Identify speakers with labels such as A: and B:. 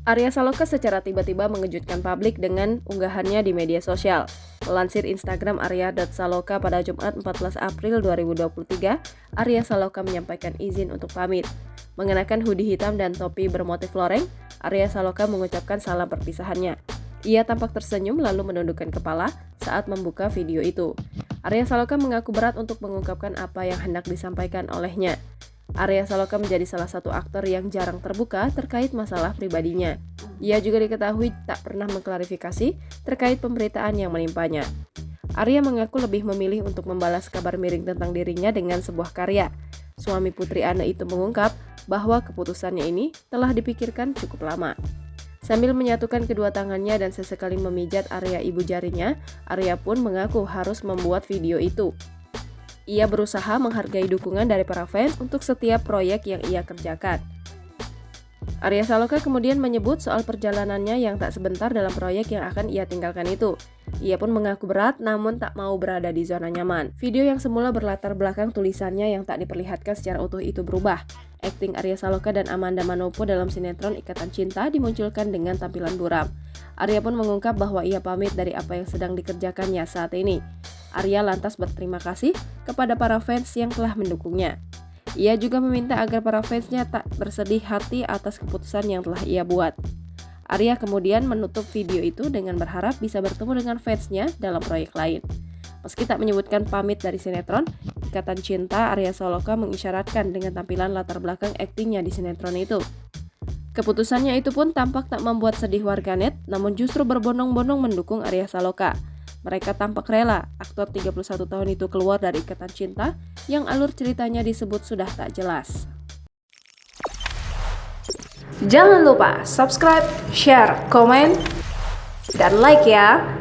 A: Arya Saloka secara tiba-tiba mengejutkan publik dengan unggahannya di media sosial. Melansir Instagram arya.saloka pada Jumat 14 April 2023, Arya Saloka menyampaikan izin untuk pamit. Mengenakan hoodie hitam dan topi bermotif loreng, Arya Saloka mengucapkan salam perpisahannya. Ia tampak tersenyum lalu menundukkan kepala saat membuka video itu. Arya Saloka mengaku berat untuk mengungkapkan apa yang hendak disampaikan olehnya. Arya Saloka menjadi salah satu aktor yang jarang terbuka terkait masalah pribadinya. Ia juga diketahui tak pernah mengklarifikasi terkait pemberitaan yang menimpanya. Arya mengaku lebih memilih untuk membalas kabar miring tentang dirinya dengan sebuah karya. Suami Putri Anne itu mengungkap bahwa keputusannya ini telah dipikirkan cukup lama. Sambil menyatukan kedua tangannya dan sesekali memijat area ibu jarinya, Arya pun mengaku harus membuat video itu. Ia berusaha menghargai dukungan dari para fans untuk setiap proyek yang ia kerjakan. Arya Saloka kemudian menyebut soal perjalanannya yang tak sebentar dalam proyek yang akan ia tinggalkan itu. Ia pun mengaku berat namun tak mau berada di zona nyaman. Video yang semula berlatar belakang tulisannya yang tak diperlihatkan secara utuh itu berubah. Akting Arya Saloka dan Amanda Manopo dalam sinetron Ikatan Cinta dimunculkan dengan tampilan buram. Arya pun mengungkap bahwa ia pamit dari apa yang sedang dikerjakannya saat ini. Arya lantas berterima kasih kepada para fans yang telah mendukungnya. Ia juga meminta agar para fansnya tak bersedih hati atas keputusan yang telah ia buat. Arya kemudian menutup video itu dengan berharap bisa bertemu dengan fansnya dalam proyek lain. Meski tak menyebutkan pamit dari sinetron Ikatan Cinta, Arya Saloka mengisyaratkan dengan tampilan latar belakang aktingnya di sinetron itu. Keputusannya itu pun tampak tak membuat sedih warganet, namun justru berbondong-bondong mendukung Arya Saloka. Mereka tampak rela aktor 31 tahun itu keluar dari Ikatan Cinta yang alur ceritanya disebut sudah tak jelas.
B: Jangan lupa subscribe, share, komen, dan like ya!